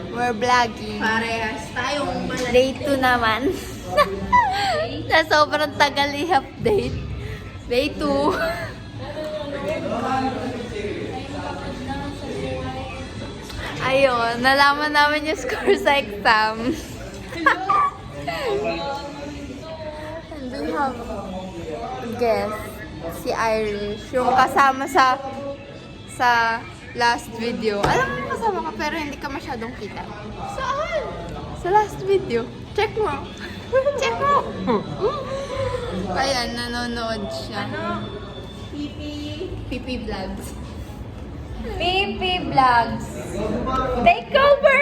We're vlogging. Parehas tayong malaki. Day 2 naman. Na sobrang tagal i-update. Day 2. Ayun, nalaman namin yung score sa exam. And we have guest, si Irish, yung kasama sa last video. Alam mo kasama ka pero hindi ka masyadong kita. Saan? Sa last video. Check mo. Check mo. Ayan, nanonood siya. Pipi Vlogs. Pipi Vlogs. Take over!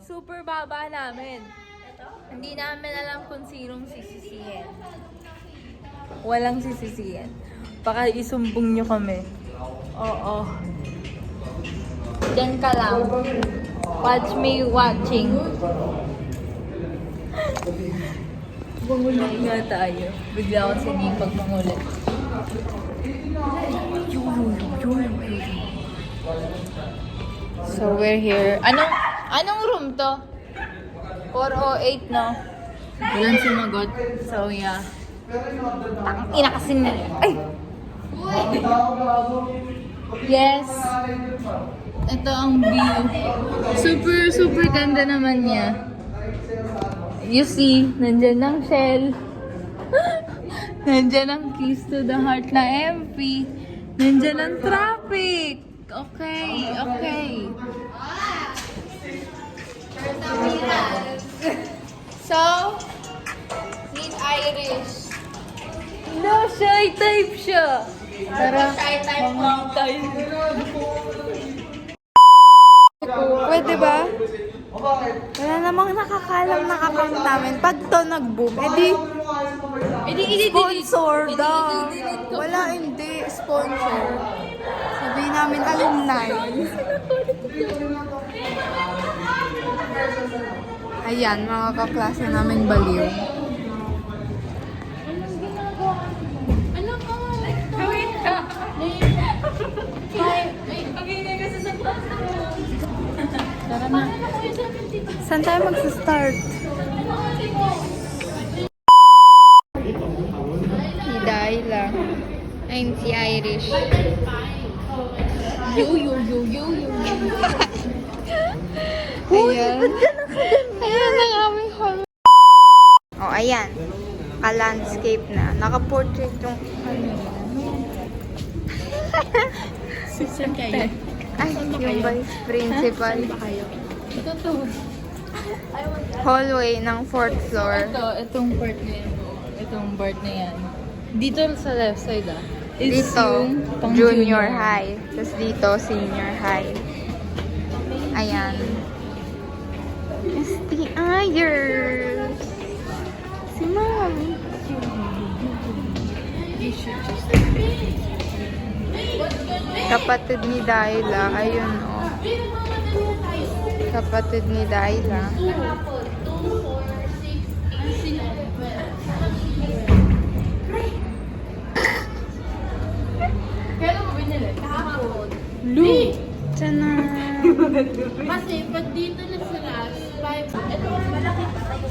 Super baba namin. Hindi namin alam kung sinong sisisihin. Walang sisisihin. Baka isumbong nyo kami. Oo. Diyan ka lang. Watch me watching. Mangulit nga tayo. Bigla ako sinipag mangulit. So we're here. Anong room to? 408, no? Walang sumagot. So yeah. Ina kasi ni... Ay! Yes! Ito ang view. Super ganda naman niya. You see, nandyan ang shell. Nandyan ang keys to the heart na MP. Nandyan ang traffic. Okay. So, meet Irish. No, shy type siya. Tara, Shy type mo. tayo. Pwede ba? Wala namang nakakalam na account namin. Pag to nag-boom, edi sponsor daw. Wala, hindi. Sponsor. Sabihin namin alumni. Ayan, mga kaklase namin baliw. Saan tayo magsa-start? Si Dayla. Ayun, si Irish. Ayan. Ayan ang aming hall. Oh, ayan. Ka-landscape na. Naka-portrait yung Saan kayo? ay, yung vice principal. Ito to. Hallway ng 4th floor. Itong part na yan. Itong part na yan. Dito sa left side is Dito, yung pang junior high. Tapos dito, senior high. Ayan. ST Ayers. Si Mom. Kapatid ni Dayla. Ayun, oh. Kapatid ni Dayla. Kailan mo binili? Kahapon. Lu. Sana. Kasi pag dito na sila, 5. Ito mas malaki pa tayo.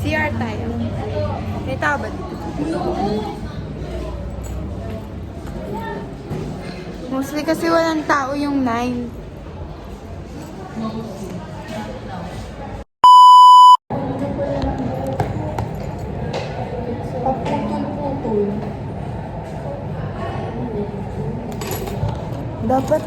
CR tayo. May tao ba dito? Mostly kasi walang tao yung 9. Paputol-putol. Dapat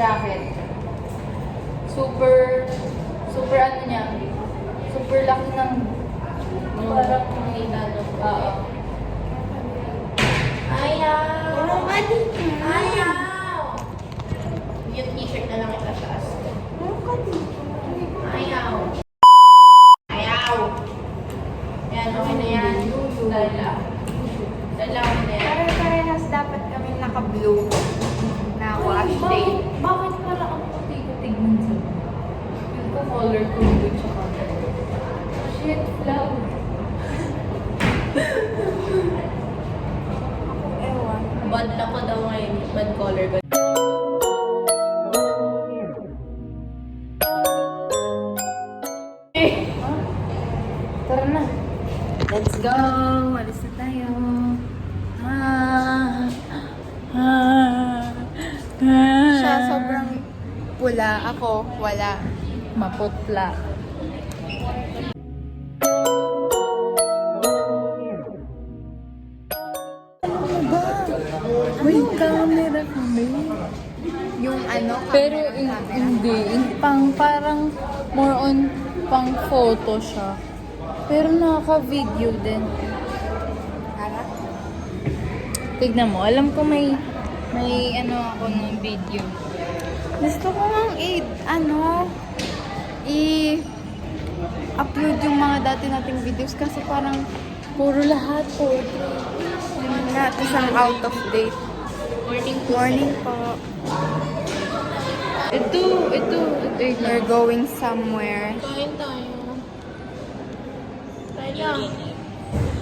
jacket. Super ano niya. Super laki ng parang inano. Oo. Ayaw! Ayaw! Yung t-shirt na lang itaas. Ayaw! Ayaw! Yan, okay na yan. Dala. Dala ko na yan. Pare-parehas dapat kami naka-blue na wash day. Bakit pala ang puti ko tignan sa yung ko color ko doon sa color? Shit, flow. Ewan. Bad na ko daw ngayon. Bad color ko. Tara na. Let's go! Alis na tayo. Siya sobrang pula, ako wala. Maputla. May camera kami. Yung ano, Pero camera namin. hindi. Parang more on pang photo siya. Pero nakaka-video din. Harap. Tignan mo. Alam ko may ano ako ng video. Gusto ko ngang i-upload yung mga dati nating videos kasi parang Puro lahat po. yun nga, isang out of date. Morning po. Ito. We're going somewhere. Kain tayo. Kain lang.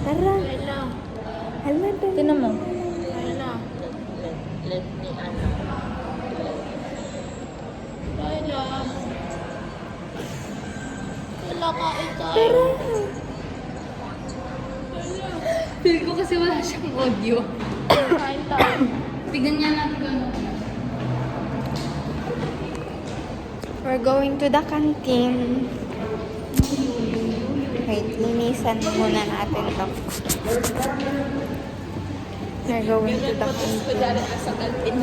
Tara. Kain lang. Hala, Tignan mo. Kain lang. Kain lang. Wala kain tayo. Feel ko kasi wala siyang audio. Kain tayo. Tignan niya natin kung ano. We're going to the canteen. Wait, linisan muna natin to. We're going to the canteen. sa kantin.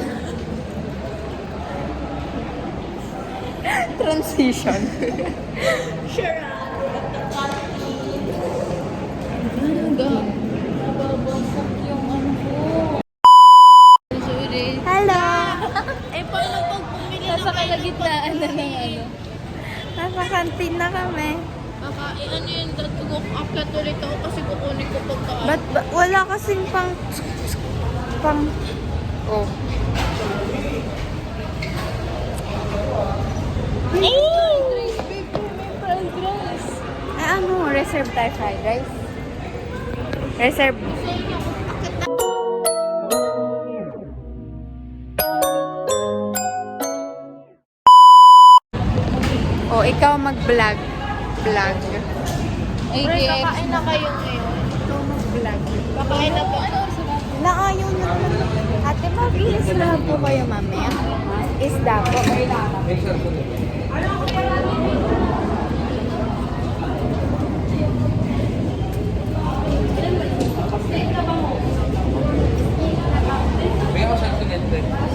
Transition. Sure. Nababagsak yung ano ko. Sorry. Hello! Eh, paano pag bumili Nasa kalagitnaan na ng ano. Nasa canteen na kami. Kakain, ano yun, akyat ulit ako kasi kukunin ko pagkaan. Ba't wala kasing pang... Oh. Rice, babe. May fried rice. Reserve tayo fried rice. Reserve. Oh, ikaw mag-vlog. Vlog. Ay, Pre, KFC. kakain na kayo ngayon. Ikaw mag-vlog. Kakain na ba? Naayaw na naman. Ate, mabilis lang po kayo mamaya. Isda po.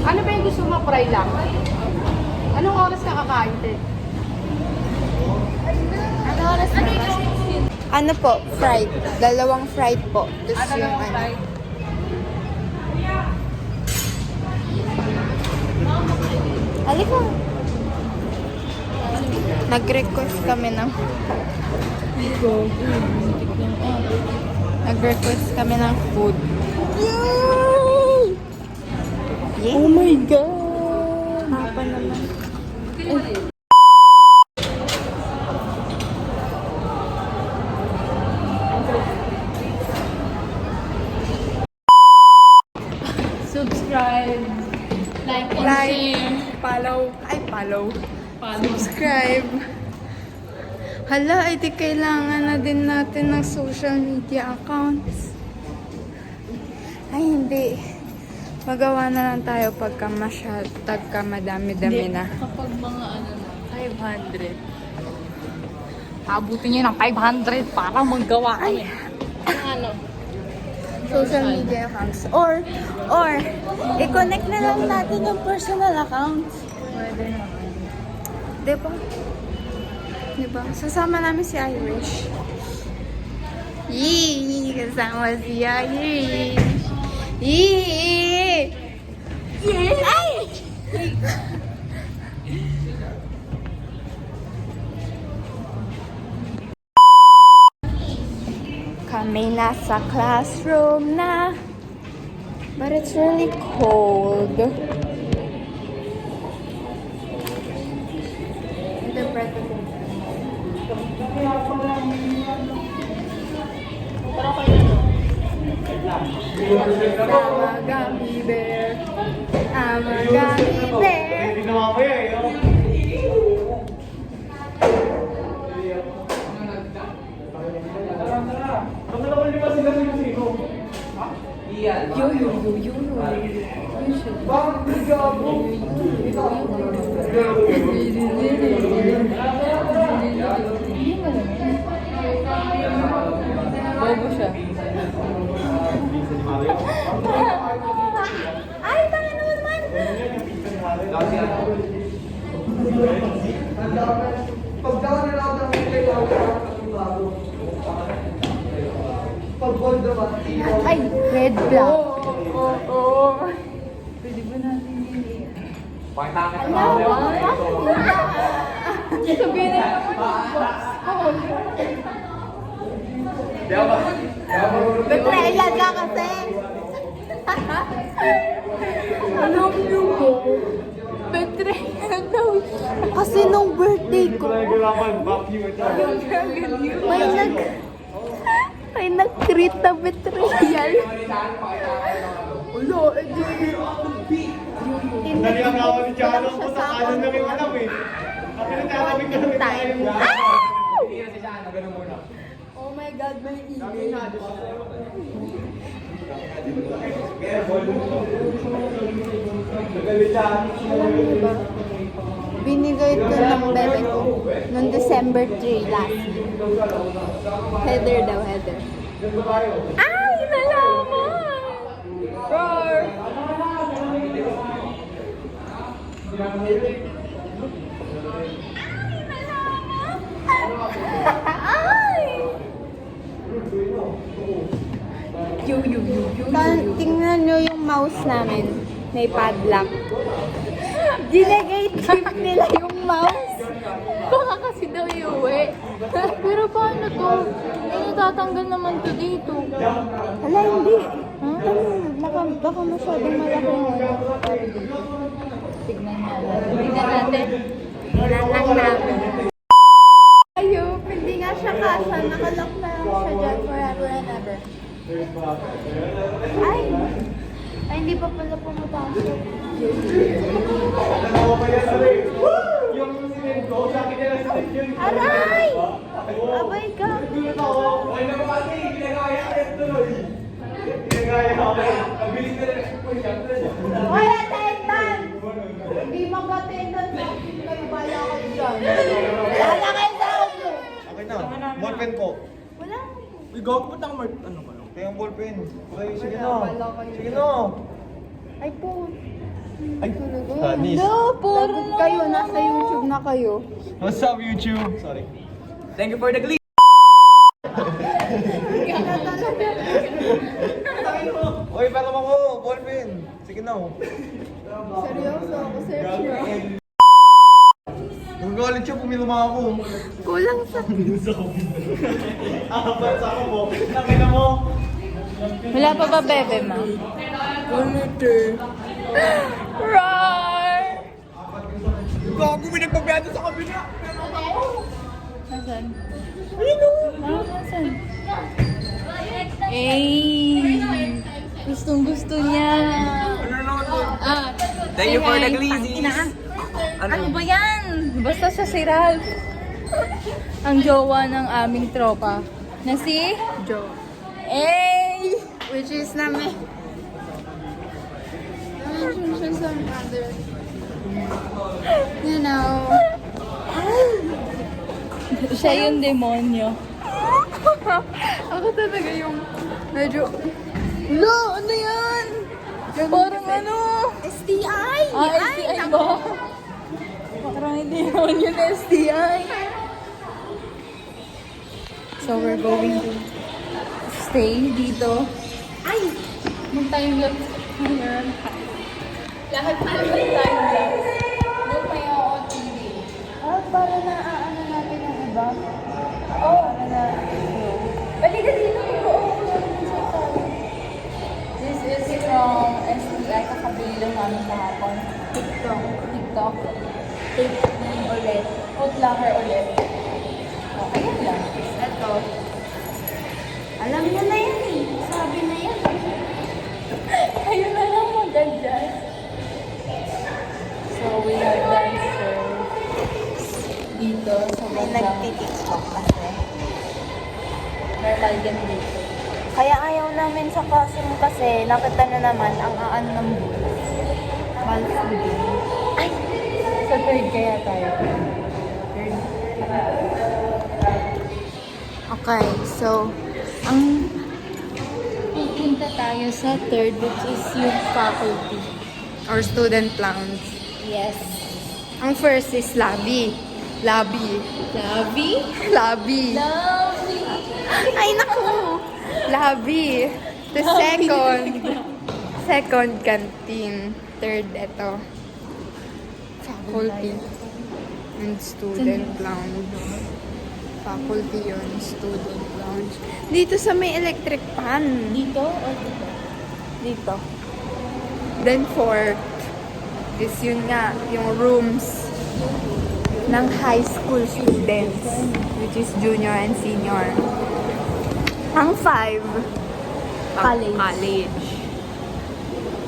Ano ba yung gusto mo? Fry lang? Anong oras ka kakain, te? Ano oras na ba? Ano po? Fried. Dalawang fried po. Tapos yung ano. Halika. Nag-request kami ng... Nag-request kami ng food. Yay! Yay! Oh my God! Hapa naman. Subscribe. Like and Like, share. follow. Ay, follow. Follow. Subscribe. Hala, ay di kailangan na din natin ng social media accounts. Ay, hindi. Magawa na lang tayo pagka madami-dami na. Kapag mga ano na, 500. Abutin niyo ng 500 para magawa kayo. Ano? Social media accounts. Or, i-connect na lang natin yung personal accounts. Pwede naman. Diba? Diba? Sasama namin si Irish. Yee! Kasama si Irish. Yee! Yes! Ay! Kami nasa classroom na. But it's really cold. I'm a gummy bear. I'm a gummy bear. Bobo siya. Ay, tanga naman! Ay, red black. Pwede ba natin yun? Sabihin na Betrayal ka kasi. Alam niyo ko, betrayal daw siya. Kasi nung birthday ko, may nag-treat na betrayal. Ulo, Dali ang awa ni Chano ko sa kanan na rin alam eh. Kasi nagtatabing na rin tayo. Oh my God, may email. Binigay ko ng bebe ko noong December 3 last year. Heather daw, Heather. Ay, nalaman! Roar! Tingnan nyo yung mouse namin. May padlock. Dinegate nila yung mouse. Baka kasi daw iuwi. Pero paano to? Eh, natatanggal naman to dito. Hala, hindi. Baka masyadong malaki yung Tignan natin. Tignan natin. Tingnan lang namin. Ayun, hindi nga siya kasha. Nakalock na lang siya dyan forever and ever. Ay! Ay, hindi pa pala pumapasok. Yung sinend ko, sa akin nila sinend yun. Aray! Abay ka! Ay naman kasi, ginagaya ka rin tuloy. Ginagaya ka rin. Ang bilis na rin. Hoy, attendant! Hindi mag-attendant. Kayo bala kayo dyan. Bala kayo dyan! Okay na, ballpen ko. Wala. Uy, gago ba't naka-mark? Ano ka lang? Kaya ang ballpen. Okay, sige na. Wala kayo. Sige na. Ay po. Ay, Hanis. No, puro kayo. Nasa YouTube na kayo. What's up, YouTube? Sorry. Thank you for the glee. Uy, para mo ko, ballpen. Sige na. Seryoso ako, seryoso. Nagagalit siya, pumiluma ako. Kulang sa... Apat sa ako mo. Nakita mo. Wala pa ba bebe, ma? Roar! Gago, may nagpapiyado sa kabila. Nasaan? Nasaan? Gustong gusto niya. Thank you for the glizzies. Ano ba yan? Basta siya si Ralph. Ang jowa ng aming tropa. Na si? Joe. Which is namin. Some other... You know... Siya yung demonyo. Ako talaga yung... Medyo... Lo, ano yan? Parang ano? STI! STI ba? naman yun, STI. So, we're going to stay dito. Ay! Mag-time lapse. Ayan. Lahat na mag-time lapse. No pa yung OTV. Para na ano natin yung iba. Oh, para na. Balikan dito. This is from STI. Kakabili lang namin kahapon. TikTok. Take name ulit. Outlacker ulit. Oh, ayan lang. Ito. Alam niya na yan eh. Sabi na yan. Ayun na lang mag-adjust. So, we are dancers dito sa May bandang nagtitiktok kasi. normal din dito. Kaya ayaw namin sa classroom kasi nakita na naman ang aan ng boots. Malfooding. Sa third kaya tayo. Third. Okay, so, ang pupunta tayo sa third, which is yung faculty. Or student lounge. Yes. Ang first is lobby. Lobby. Lobby? Lobby. Lobby. Ay, naku! Lobby. The second canteen. Third, eto. Faculty. And student lounge. Faculty yun, student lounge. Dito sa may electric fan. Dito o dito? Dito. Then fourth is yun nga, yung rooms ng high school students, which is junior and senior. Ang five, college.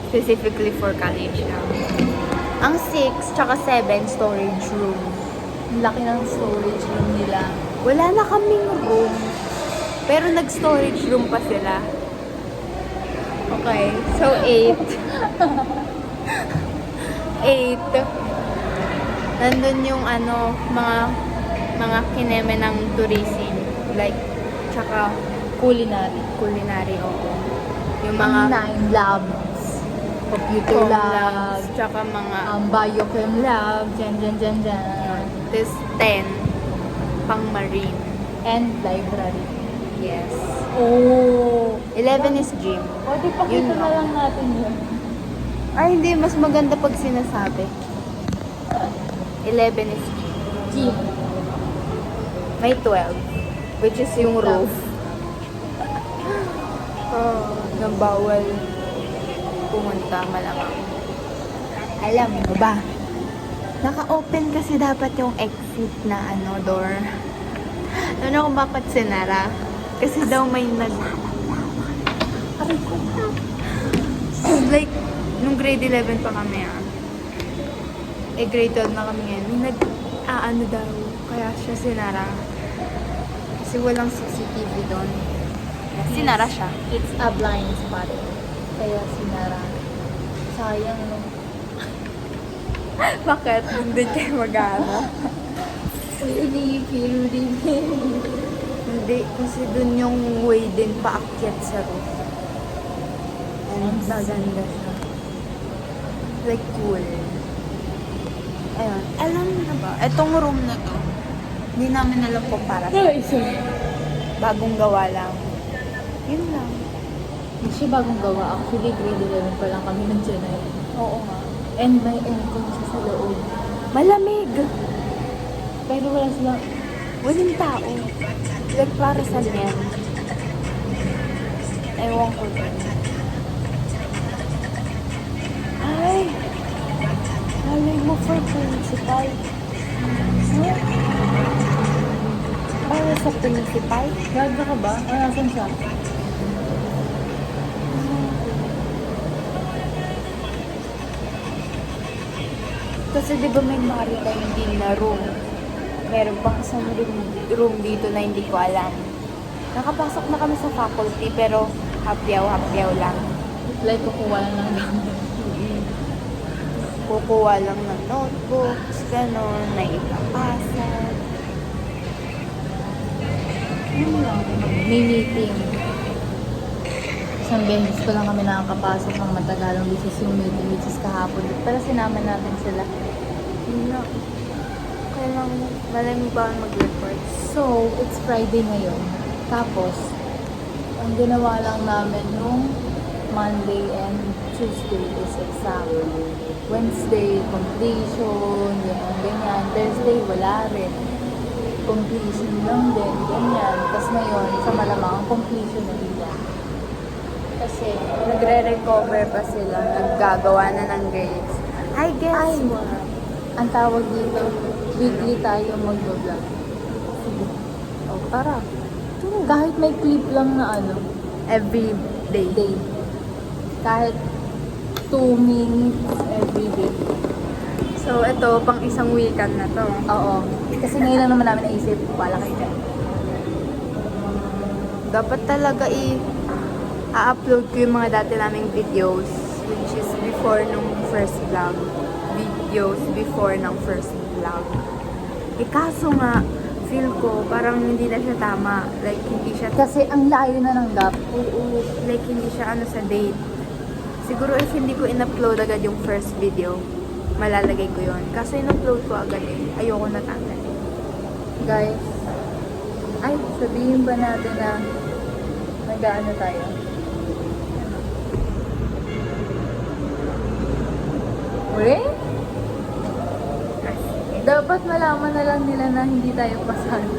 Specifically for college lang. Ang 6, tsaka 7, storage room. Ang laki ng storage room nila. Wala na kaming room. Pero nag-storage room pa sila. Okay, so 8. 8. Nandun yung ano, mga kineme ng tourism. Like, tsaka culinary, oo. Yung mga 9 labs. Computer com labs. labs, tsaka mga Biochem lab. Dyan. this 10 pang marine. And library. Yes. Oh! 11 is gym. O, di pakita Yun na lang. lang natin yun. Ay, hindi. Mas maganda pag sinasabi. 11 is gym. Gym. May 12. Which is yung roof. Na bawal pumunta malamang. Alam mo ba? Naka-open kasi dapat yung exit na door. Ano kung bakit sinara? Kasi daw may Aray ko. Like, nung grade 11 pa kami grade 12 na kami ngayon. May daw. Kaya siya sinara. Kasi walang CCTV doon. Sinara siya. It's a blind spot. Kaya sinara. Sayang, no? Bakit? Hindi kayo mag-ano? Hindi, kasi dun yung way din paakyat sa roof. And maganda siya. Like cool. Ayun. Alam mo na ba? Etong room na to, hindi namin alam kung para sa bagong gawa lang. Yun lang. Hindi siya bagong gawa. Actually, grade 11 pa lang kami nandiyan eh. Oo nga. And may aircon siya sa loob. Malamig. Pero wala sila. Walang tao. Like para sa yan. Ewan ko din. Ay! Malay mo for principal. Huh? Para sa principal? Gaga ka ba? O, nasan siya? Kasi di ba may maritime din na room? Meron pang isang room dito na hindi ko alam. Nakapasok na kami sa faculty pero hapyaw lang. Like, kukuha lang ng gamit. Kukuha lang ng notebooks, gano'n, na ipapasa. Yun lang. May meeting. Isang beses ko lang kami nakakapasok ng matagalang which is yung meeting, which is kahapon. Pero sinama natin sila. Yun na. malay mo ba mag-report? So, it's Friday ngayon. Tapos, ang ginawa lang namin nung Monday and Tuesday is exam. Wednesday, completion, ganyan. Thursday, wala rin. Completion lang din, ganyan. Tapos ngayon, sa malamang, completion na nila. Kasi, Nagre-recover pa sila. Naggagawa na ng grades. I guess, ay, ang tawag dito, weekly tayo mag-vlog. Sige. O, tara. Kahit may clip lang na every day. day. Kahit 2 minutes every day. So, ito, pang isang weekend na to. Oo. Kasi ngayon lang naman namin naisip, pala kayo dyan. Dapat talaga i-upload ko yung mga dati naming videos, which is before nung first vlog. Videos before ng first vlog. Kaso nga, feel ko, parang hindi na siya tama. Like, hindi siya, Kasi ang layo na ng gap. like, hindi siya sa date. Siguro if hindi ko in-upload agad yung first video, malalagay ko yon. Kaso in-upload ko agad ayoko na tanggalin. Guys, ay, sabihin ba natin na nag-ano tayo? Wait? Dapat malaman na lang nila na hindi tayo pasado.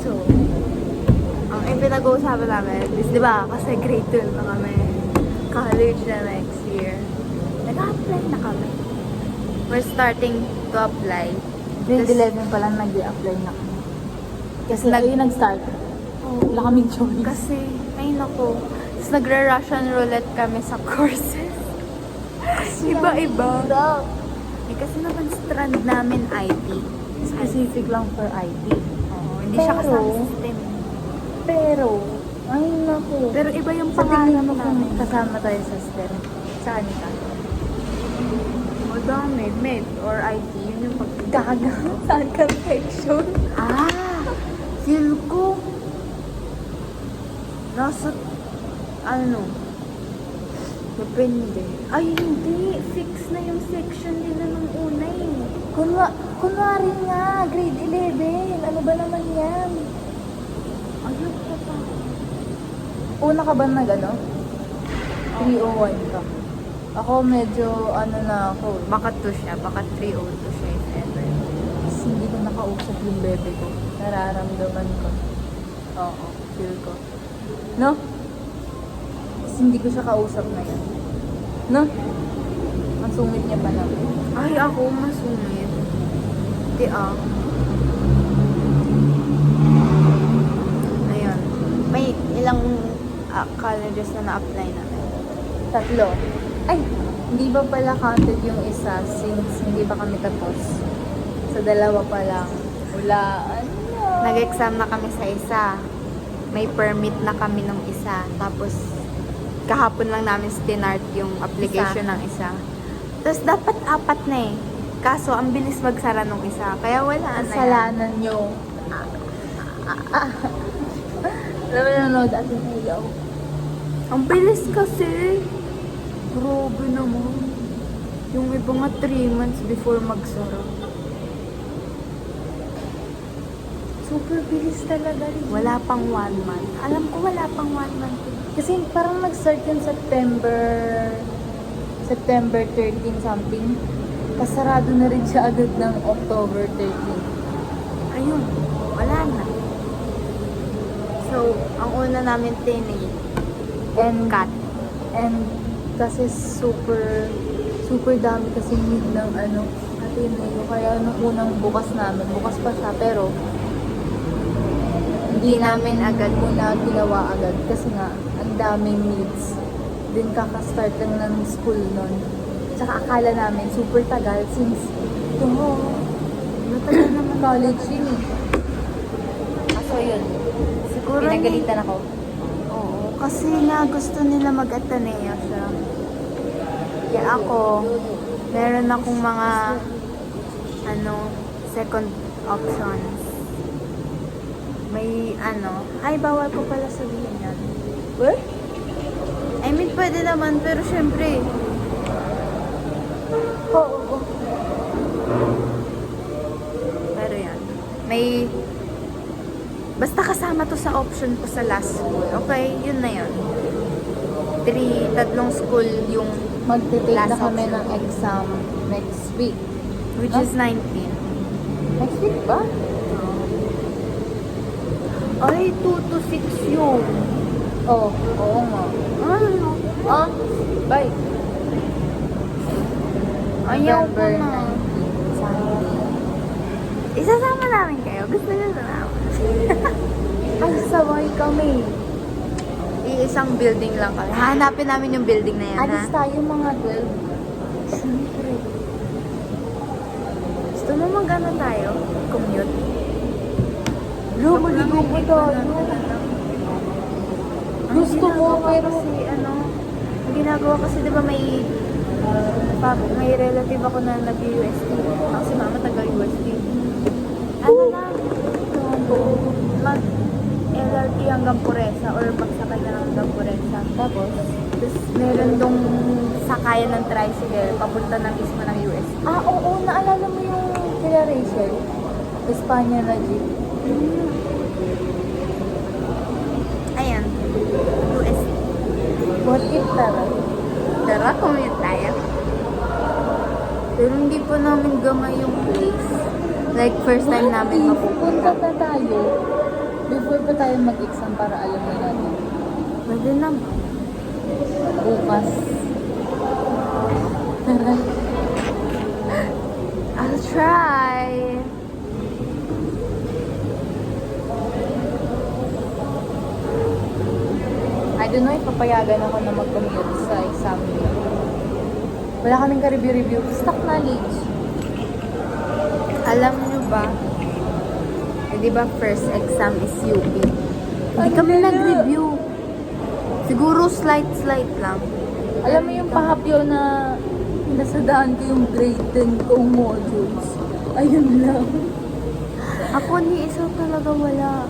So, ang pinag-uusapan namin is, di ba, kasi grade 12 na kami. College na next year. Nag-apply na kami. We're starting to apply. Grade Tas- 11 pa lang nag-i-apply na kami. Kasi Nag- ayun nag-start. Wala kaming choice. Kasi, ay nako, tapos nagra-Russian roulette kami sa courses. Iba-iba. Eh, kasi naman strand namin IT. Specific lang for IT. Oo, hindi siya Pero- kasama system. Pero, ay naku. Pero iba yung Sa tingin pangarap mo kung namin. kasama tayo sa STEM, saan ka? Madami, med or IT, yun yung Gaga. Saan ka section? Feel ko, nasa, depende. Ay, hindi. Fix na yung section nila nung una Kunwari nga, grade 11. Ano ba naman yan? Ayun pa pa. Una ka ba nag 301 ka? Ako medyo na ako. Baka 2 siya, baka 302 siya if ever. Kasi hindi ko nakausap yung bebe ko. Nararamdaman ko. Oo, feel ko. No? Kasi hindi ko siya kausap ngayon. No? Ang sungit niya pa lang. Ay, ako masungit. Hindi Ayun. May ilang colleges na na-apply namin. 3. Ay, hindi ba pala counted yung isa since hindi pa kami tapos? Sa 2 pa lang. Wala. Nag-exam na kami sa isa. May permit na kami nung isa. Tapos, kahapon lang namin stinart yung application ng isa. Tapos, dapat 4 na Kaso, ang bilis magsara nung isa. Kaya wala na yan. Kasalanan nyo. Alam mo nanonood at yung Ang bilis kasi. Grabe naman. Yung iba nga 3 months before magsara. Super bilis talaga rin. Wala pang 1 month. Alam ko wala pang 1 month. Kasi parang nag-start yung September 13 something. Kasarado na rin siya agad ng October 13. Ayun. Wala na. So, ang una namin tinay. And Cut. And kasi super dami kasi need ng Ateneo. Kaya nung unang bukas pa siya, pero hindi namin agad muna ginawa agad kasi nga ang daming needs. Din kakastart lang ng school nun. Tsaka akala namin super tagal since Matagal naman. college yun eh. Kaso yun, Siguro pinagalitan ako. Oo. Kasi nga gusto nila mag-Ateneo siya. Kaya ako, meron akong mga second options. May ay bawal ko pala sabihin yan. What? I mean, pwede naman, pero syempre, Oo. kasama to sa option ko sa last school. Okay, yun na yun. Tatlong school yung Magte-take na Last kami option. ng exam next week. which Huh? is 19. Next week ba? Ay, 2 to 6 yun. Oo nga. Ano? Ah, bye. Ayaw ko November na. 19, Sunday. Isasama namin kayo. Gusto niyo sa Ay, saway kami. Iisang building lang kami. Hanapin namin yung building na yan, ha? Alis tayo mga 12. Siyempre. Gusto mo mag-ano tayo? Commute? Lo, maligo pa tayo. Gusto mo, pero... Kasi ano, ang ginagawa kasi di ba may relative ako na nag-UST. Kasi mama taga-UST. Ano lang, mag LRT hanggang Puresa or magsakay na lang hanggang Puresa. Tapos, Meron dong sakayan ng tricycle papunta na mismo ng UST. oo, naalala mo yung kila Rachel? Espanya na jeep. Ayan, UST. What if tara? Tara, commute tayo. Pero hindi pa namin gamay yung place. Like, first time namin Punta mapupunta. na tayo. Before pa tayo mag-exam para alam na natin. Pwede naman. Bukas. Tara. I'll try. I don't know if papayagan ako na mag-commute sa exam day. Wala kaming ka-review-review. Stock knowledge. Alam nyo ba? Di ba first exam is UP? Hindi kami nag-review. Siguro slight lang. Alam mo yung pahapyaw na nasadaan ko yung grade 10 kong modules. Ayun lang. Ako ni isa talaga wala.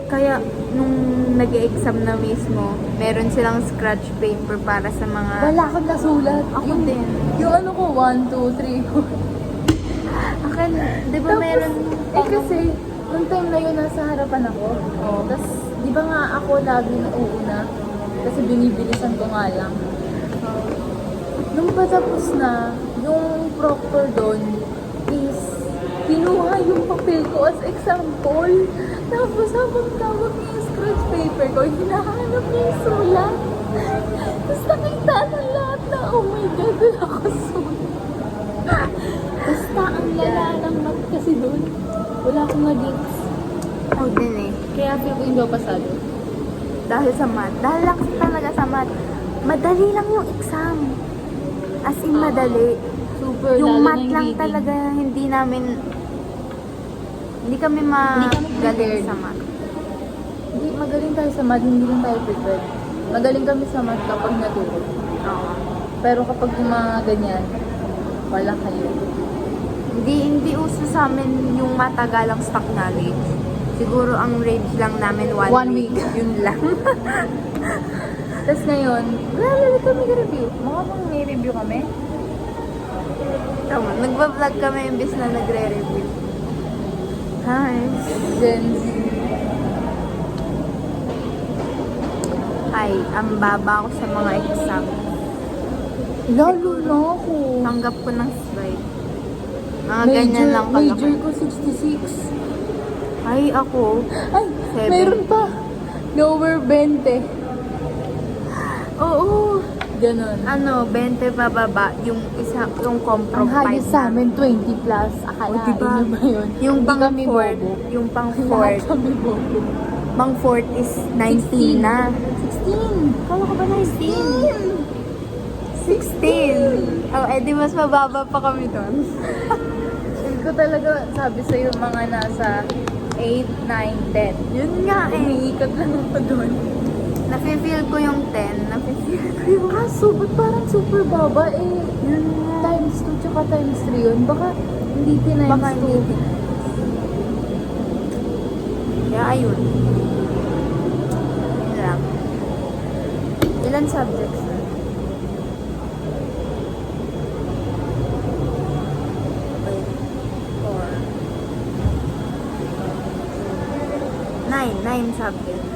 Kaya nung nag-exam na mismo, meron silang scratch paper para sa mga... Wala akong nasulat. Ako yung, din. Yung ano ko, 1, 2, 3, 4. Akin, di ba Tapos, meron... kasi, nung time na yun, nasa harapan ako. Oo. Tapos, di ba nga ako lagi na uuna? Kasi binibilisan ko nga lang. Nung patapos na, yung proctor doon is kinuha yung papel ko as example. Tapos habang tawag niya yung scratch paper ko, hinahanap niya yung sulat. Tapos nakita na lahat na, oh my God, wala ako sulat. Basta ang lala ng math kasi doon. Wala akong nag-gets. Ako din eh. Kaya feel ko hindi ako pasado. Dahil sa math. Dahil lang talaga sa math. Madali lang yung exam. As in, madali. Super, Yung lalo math na yung lang reading. talaga, hindi kami Hindi kami magaling prepared. sa math. Hindi, magaling tayo sa math, hindi lang tayo prepared. Magaling kami sa math kapag naturo. Oo. Pero kapag yung mga ganyan, wala kayo. Hindi uso sa amin yung matagalang stock knowledge. Siguro ang range lang namin 1 1 week. week. Yun lang. Tapos ngayon, wala kami review. Mga bang may review kami? Tama, nagbablog kami imbis na nagre-review. Hi. Then, Hi, ang baba ko sa mga exam. lalo na ako. Tanggap ko ng slide. Mga ganyan lang Major kalaki. ko 66. Ay, ako. Ay, Seven. meron pa. Lower 20. Oo. Ganon. Ano, 20 pababa. Yung Ang comprom highest sa amin, 20 plus. Akala O, diba? niyo ba yun? Yung Hindi pang kami fourth, bobo. yung pang Lahat fourth, kami bobo. pang fourth is 19 na. 16. Kala ko ba 19? 16. Oh, edi mas mababa pa kami doon. Feel ko talaga, sabi sa'yo, mga nasa 8, 9, 10. Yun nga eh. Umiikot lang ako doon. Nafe-feel ko yung 10. Nafe-feel ko yung... Kaso, ba't parang super baba eh? Yun nga. Times 2 tsaka times 3 yun. Baka hindi times Baka 2. hindi. Kaya ayun. Yun lang. Ilan subjects na? Wait. 4. 9 subjects.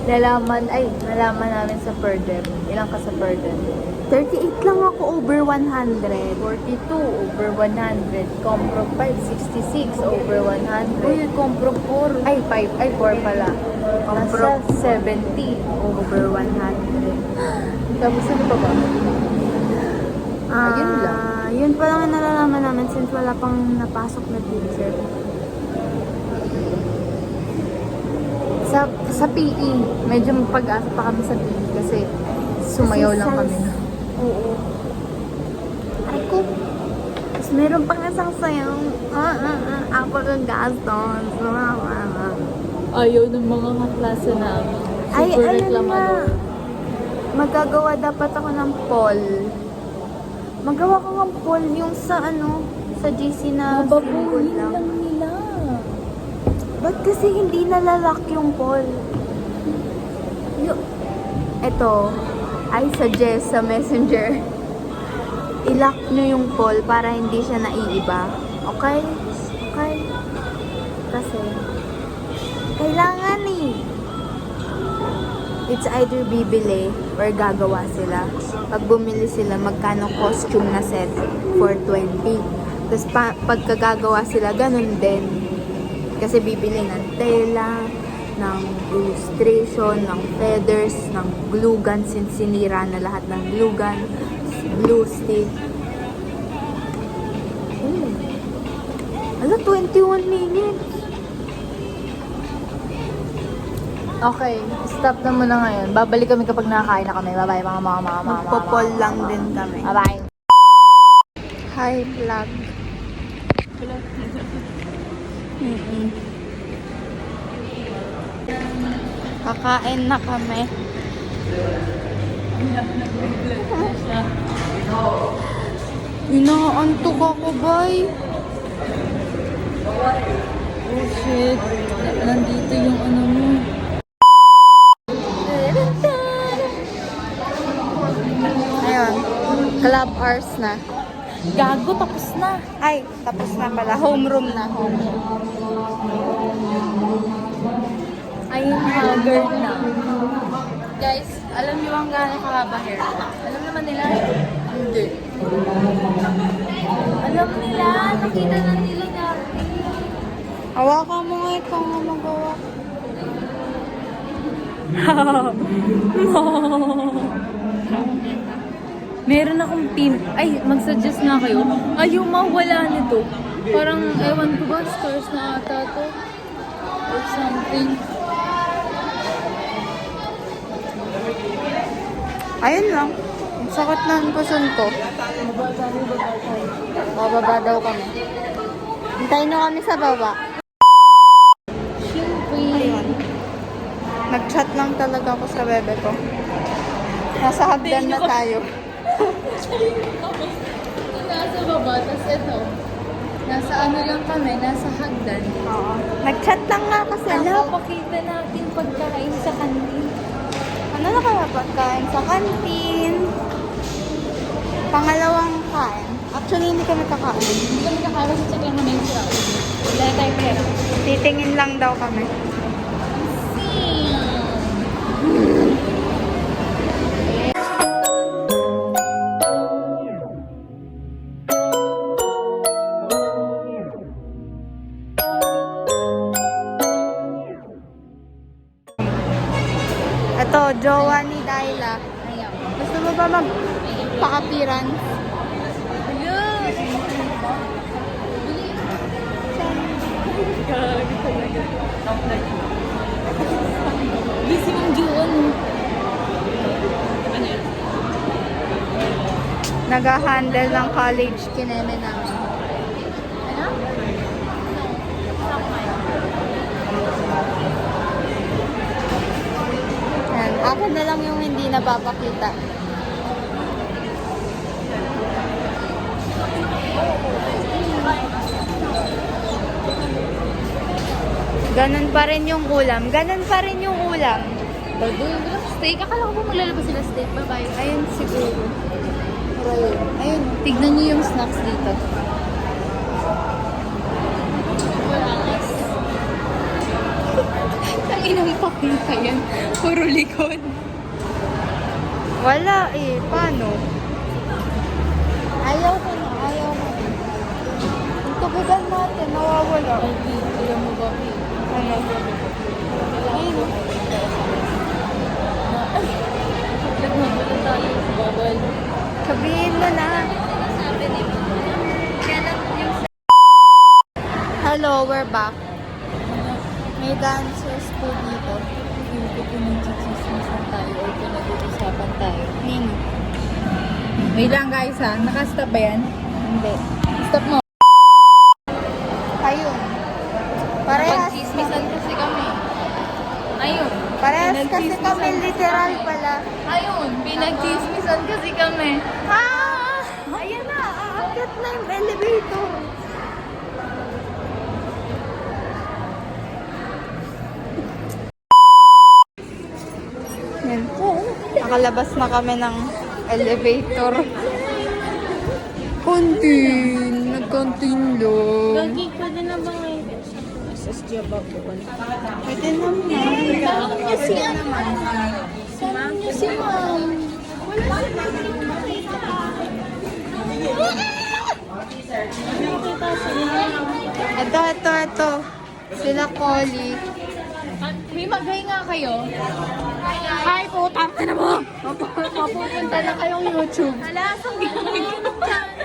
Nalaman namin sa per dem. Ilang ka sa per dem? 38 lang ako over 100. 42 over 100. Compro 5, 66 over 100. Uy, compro 4. Ay, 5. Ay, 4 pala. Compro Nasa 70 over 100. Tapos ano pa ba? Ayun lang. Yun pa lang ang nalalaman namin since wala pang napasok na teacher. Sa PE, medyo mapag-asa pa kami sa PE kasi sumayaw lang kami. Oo. Ay ko. Tapos meron pang isang sayang. Apple and Gaston. Ayaw ng mga kaklase namin. Ay, Super ayun na. reklamador. Magagawa dapat ako ng poll. Magawa ko ng poll yung sa sa GC na Bababuhin symbol lang nila. Ba't kasi hindi nalalak yung poll? Ito, I suggest sa messenger, ilock nyo yung poll para hindi siya naiiba. Okay? Okay? Kasi, kailangan it's either bibili or gagawa sila. Pag bumili sila, magkano costume na set for 20. Tapos pagkagagawa sila, ganun din. Kasi bibili ng tela, ng illustration, ng feathers, ng glue gun, since sinira na lahat ng glue gun, glue stick. Ala, 21 minutes. Okay, stop na muna ngayon. Babalik kami kapag nakakain na kami. Bye-bye mga. Magpo-poll lang din kami. Bye-bye. Hi, vlog. Kakain na kami. Inaantok ako, boy. Oh shit. Nandito yung ano mo. Ayun, club hours na. Gago, tapos na. Ay, tapos na pala. Homeroom na. Homeroom. I'm haggard na. Guys, alam niyo ang gano'ng kahaba hair ko? Alam naman nila. Hindi. Alam nila. Nakita na nila dati. Hawakan mo nga ikaw nga magawa. Meron akong pin. Ay, mag-suggest nga kayo. Ayaw mawala nito. Parang, ewan ko ba, stars na ata to. Or something. Ayun lang. Ang sakit na ang puson ko. Bababa daw kami. Hintayin na kami sa baba. Siyempre. Ayun. Nag-chat lang talaga ako sa bebe ko. Nasa hagdan na tayo. Nasa baba, tapos ito. Nasa ano lang kami, nasa hagdan. Oo. Nag-chat lang nga kasi ako. Pakita natin pagkain sa kantin. Ano na kaya pagkain sa kantin? Pangalawang kain. Actually, hindi kami kakain. Hindi kami kakain sa check lang naman yung sila. Wala tayo pera. Titingin lang daw kami. Ito, jowa ni Dayla. Gusto mo ba magpa-appearance? Busy yung Juon. Nag-handle ng college kineme namin. Ayan, akin na lang yung hindi napapakita. Ganun pa rin yung ulam. Ganun pa rin yung ulam. Steak. Akala ko ba maglalabas sila steak? Bye-bye. Ayun siguro. Ayun, tignan niyo yung snacks dito. Hindi pa kita yan. Puro likod. Wala eh. Paano? Ayaw ko na. Ayaw ko. Tubigan natin. Nawawala. Alam mo ba, Pi? Ano? Ayun. Nagmagulo tayo sa bubble. Sabihin mo na. Hello, we're back. May dancers po dito. Feel ko pinag-chismisan tayo or pinag-uusapan tayo. Nino. Wait lang guys ha, nakastop ba yan? Hindi. Stop mo. Ayun. Parehas. Pag-chismisan kasi kami. Ayun. Parehas kasi kami literal pala. Ayun, pinag-chismisan kasi kami. Ah! Ayan na. Aakyat na yung elevator. Yan. Nakalabas na kami ng elevator. Kantin. Nag-kantin lang. Gagi, pwede na ba ngayon? SSG ba po ba? Pwede naman. Tanong niyo si naman. Tanong niyo si ma'am. Wala si ma'am. Nakita sila. Ito. Sila Collie. May mag-hi nga kayo. Hi po, tama na mo. Mapupunta na kayong YouTube. Wala, saan ginagawa?